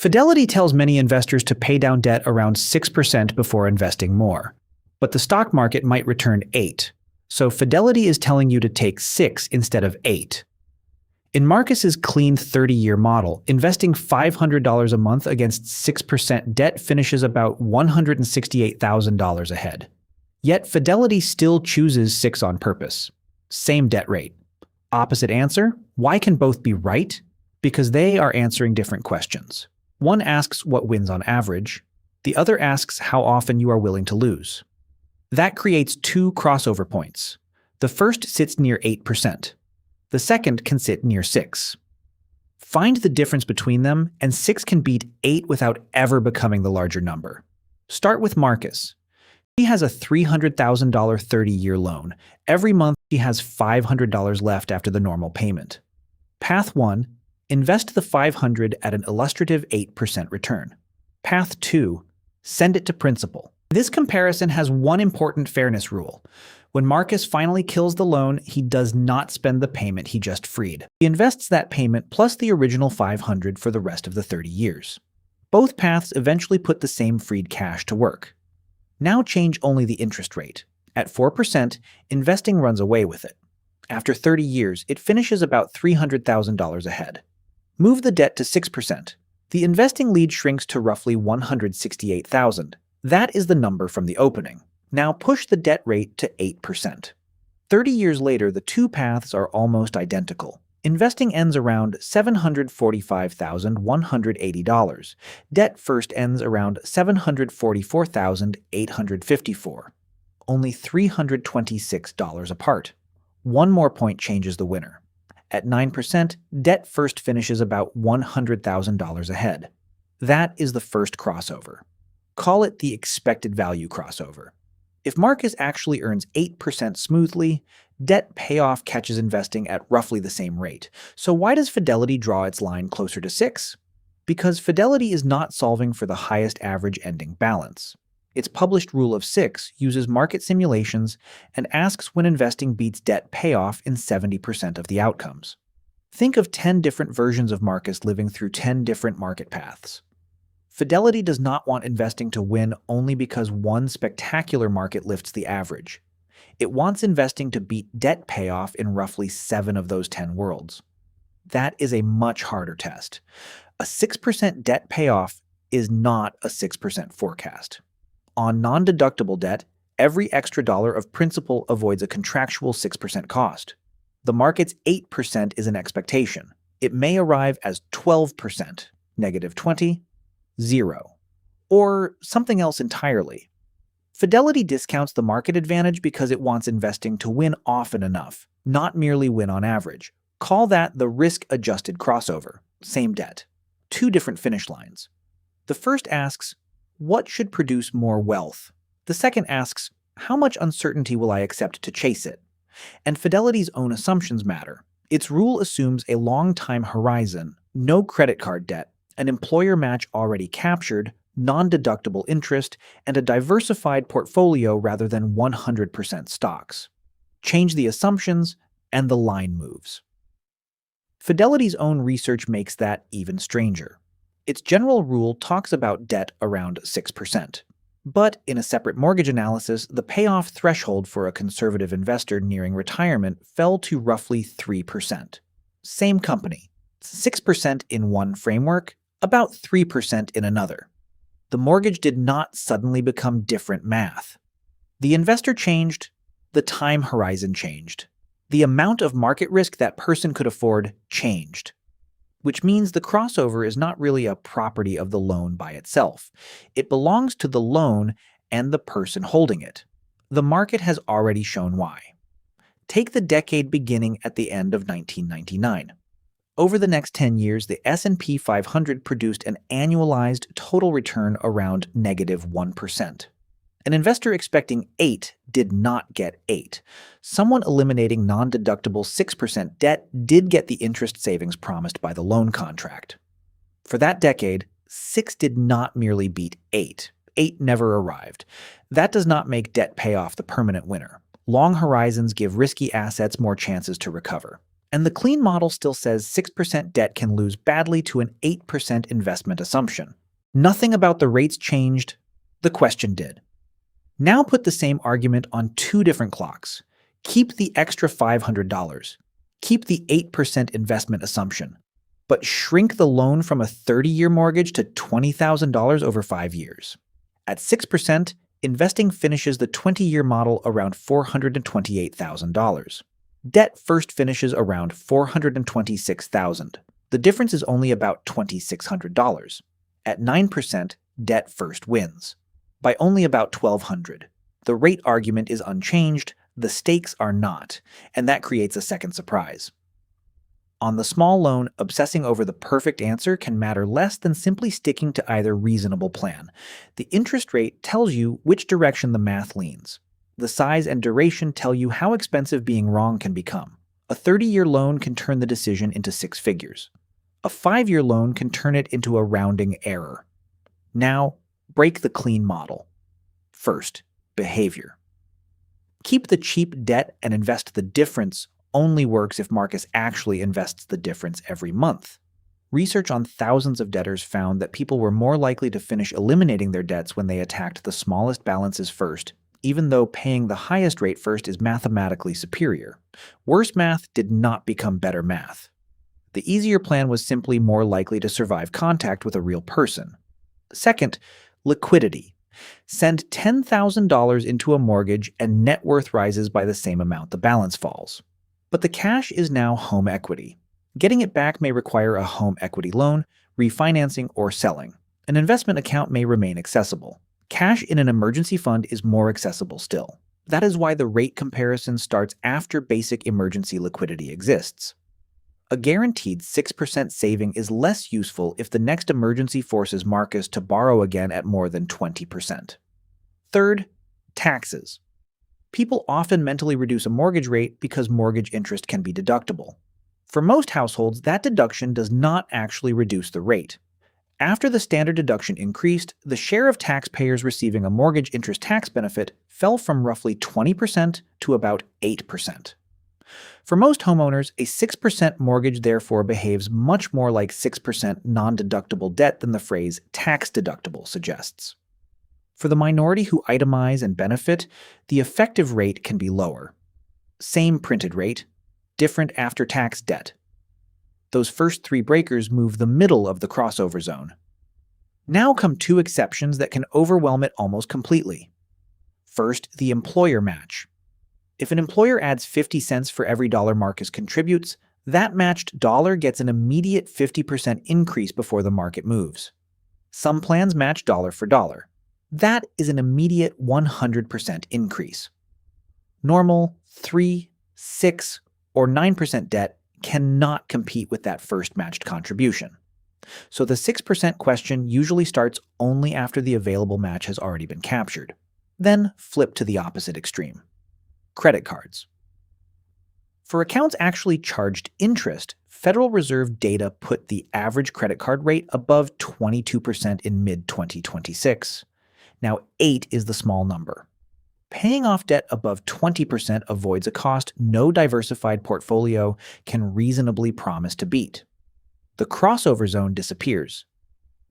Fidelity tells many investors to pay down debt around 6% before investing more. But the stock market might return 8. So Fidelity is telling you to take 6 instead of 8. In Marcus's clean 30-year model, investing $500 a month against 6% debt finishes about $168,000 ahead. Yet Fidelity still chooses 6 on purpose. Same debt rate. Opposite answer? Why can both be right? Because they are answering different questions. One asks what wins on average. The other asks how often you are willing to lose. That creates 2 crossover points. The first sits near 8%. The second can sit near 6. Find the difference between them, and 6 can beat 8 without ever becoming the larger number. Start with Marcus. He has a $300,000 30-year loan. Every month, he has $500 left after the normal payment. Path 1. Invest the $500 at an illustrative 8% return. Path 2. Send it to principal. This comparison has one important fairness rule. When Marcus finally kills the loan, he does not spend the payment he just freed. He invests that payment plus the original $500 for the rest of the 30 years. Both paths eventually put the same freed cash to work. Now change only the interest rate. At 4%, investing runs away with it. After 30 years, it finishes about $300,000 ahead. Move the debt to 6%. The investing lead shrinks to roughly $168,000. That is the number from the opening. Now push the debt rate to 8%. 30 years later, the two paths are almost identical. Investing ends around $745,180. Debt first ends around $744,854. Only $326 apart. One more point changes the winner. At 9%, debt first finishes about $100,000 ahead. That is the first crossover. Call it the expected value crossover. If Marcus actually earns 8% smoothly, debt payoff catches investing at roughly the same rate. So why does Fidelity draw its line closer to 6? Because Fidelity is not solving for the highest average ending balance. Its published rule of 6 uses market simulations and asks when investing beats debt payoff in 70% of the outcomes. Think of 10 different versions of Marcus living through 10 different market paths. Fidelity does not want investing to win only because one spectacular market lifts the average. It wants investing to beat debt payoff in roughly 7 of those 10 worlds. That is a much harder test. A 6% debt payoff is not a 6% forecast. On non-deductible debt, every extra dollar of principal avoids a contractual 6% cost. The market's 8% is an expectation. It may arrive as 12%, -20, 0, or something else entirely. Fidelity discounts the market advantage because it wants investing to win often enough, not merely win on average. Call that the risk-adjusted crossover. Same debt. 2 different finish lines. The first asks, what should produce more wealth? The second asks, how much uncertainty will I accept to chase it? And Fidelity's own assumptions matter. Its rule assumes a long time horizon, no credit card debt, an employer match already captured, non-deductible interest, and a diversified portfolio rather than 100% stocks. Change the assumptions, and the line moves. Fidelity's own research makes that even stranger. Its general rule talks about debt around 6%. But in a separate mortgage analysis, the payoff threshold for a conservative investor nearing retirement fell to roughly 3%. Same company. 6% in one framework, about 3% in another. The mortgage did not suddenly become different math. The investor changed, the time horizon changed. The amount of market risk that person could afford changed. Which means the crossover is not really a property of the loan by itself. It belongs to the loan and the person holding it. The market has already shown why. Take the decade beginning at the end of 1999. Over the next 10 years, the S&P 500 produced an annualized total return around -1%. An investor expecting 8 did not get 8. Someone eliminating non-deductible 6% debt did get the interest savings promised by the loan contract. For that decade, 6 did not merely beat 8. 8 never arrived. That does not make debt payoff the permanent winner. Long horizons give risky assets more chances to recover. And the clean model still says 6% debt can lose badly to an 8% investment assumption. Nothing about the rates changed. The question did. Now put the same argument on two different clocks. Keep the extra $500. Keep the 8% investment assumption. But shrink the loan from a 30-year mortgage to $20,000 over 5 years. At 6%, investing finishes the 20-year model around $428,000. Debt first finishes around $426,000. The difference is only about $2,600. At 9%, debt first wins by only about $1,200. The rate argument is unchanged, the stakes are not, and that creates a second surprise. On the small loan, obsessing over the perfect answer can matter less than simply sticking to either reasonable plan. The interest rate tells you which direction the math leans. The size and duration tell you how expensive being wrong can become. A 30-year loan can turn the decision into 6 figures. A 5-year loan can turn it into a rounding error. Now, break the clean model. First, behavior. Keep the cheap debt and invest the difference only works if Marcus actually invests the difference every month. Research on thousands of debtors found that people were more likely to finish eliminating their debts when they attacked the smallest balances first, even though paying the highest rate first is mathematically superior. Worse math did not become better math. The easier plan was simply more likely to survive contact with a real person. Second, liquidity. Send $10,000 into a mortgage and net worth rises by the same amount the balance falls. But the cash is now home equity. Getting it back may require a home equity loan, refinancing, or selling. An investment account may remain accessible. Cash in an emergency fund is more accessible still. That is why the rate comparison starts after basic emergency liquidity exists. A guaranteed 6% saving is less useful if the next emergency forces Marcus to borrow again at more than 20%. Third, taxes. People often mentally reduce a mortgage rate because mortgage interest can be deductible. For most households, that deduction does not actually reduce the rate. After the standard deduction increased, the share of taxpayers receiving a mortgage interest tax benefit fell from roughly 20% to about 8%. For most homeowners, a 6% mortgage therefore behaves much more like 6% non-deductible debt than the phrase tax deductible suggests. For the minority who itemize and benefit, the effective rate can be lower. Same printed rate, different after-tax debt. Those first 3 breakers move the middle of the crossover zone. Now come 2 exceptions that can overwhelm it almost completely. First, the employer match. If an employer adds 50 cents for every dollar Marcus contributes, that matched dollar gets an immediate 50% increase before the market moves. Some plans match dollar for dollar. That is an immediate 100% increase. Normal 3, 6, or 9% debt cannot compete with that first matched contribution. So the 6% question usually starts only after the available match has already been captured. Then flip to the opposite extreme. Credit cards. For accounts actually charged interest, Federal Reserve data put the average credit card rate above 22% in mid-2026. Now 8 is the small number. Paying off debt above 20% avoids a cost no diversified portfolio can reasonably promise to beat. The crossover zone disappears.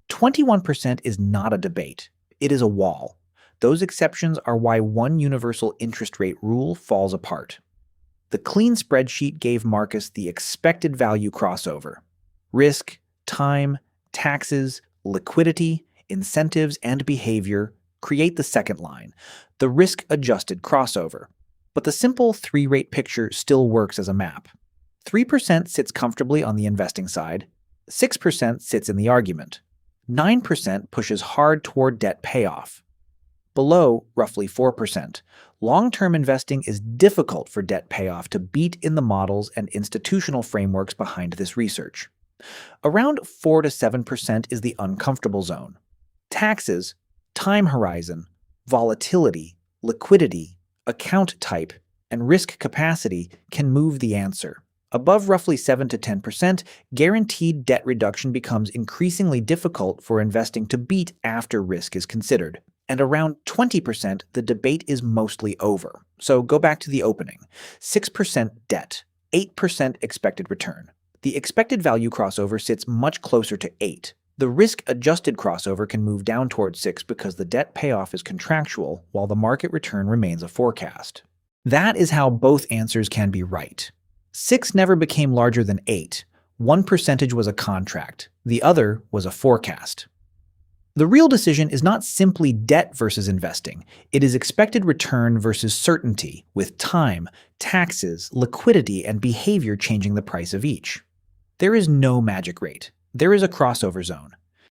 21% is not a debate. It is a wall. Those exceptions are why one universal interest rate rule falls apart. The clean spreadsheet gave Marcus the expected value crossover. Risk, time, taxes, liquidity, incentives, and behavior create the second line, the risk-adjusted crossover. But the simple 3-rate picture still works as a map. 3% sits comfortably on the investing side, 6% sits in the argument, 9% pushes hard toward debt payoff. Below, roughly 4%, long-term investing is difficult for debt payoff to beat in the models and institutional frameworks behind this research. Around 4 to 7% is the uncomfortable zone. Taxes, time horizon, volatility, liquidity, account type, and risk capacity can move the answer. Above roughly 7 to 10%, guaranteed debt reduction becomes increasingly difficult for investing to beat after risk is considered. And around 20%, the debate is mostly over. So go back to the opening. 6% debt. 8% expected return. The expected value crossover sits much closer to 8. The risk-adjusted crossover can move down towards 6 because the debt payoff is contractual while the market return remains a forecast. That is how both answers can be right. 6 never became larger than 8. One percentage was a contract. The other was a forecast. The real decision is not simply debt versus investing. It is expected return versus certainty, with time, taxes, liquidity, and behavior changing the price of each. There is no magic rate. There is a crossover zone.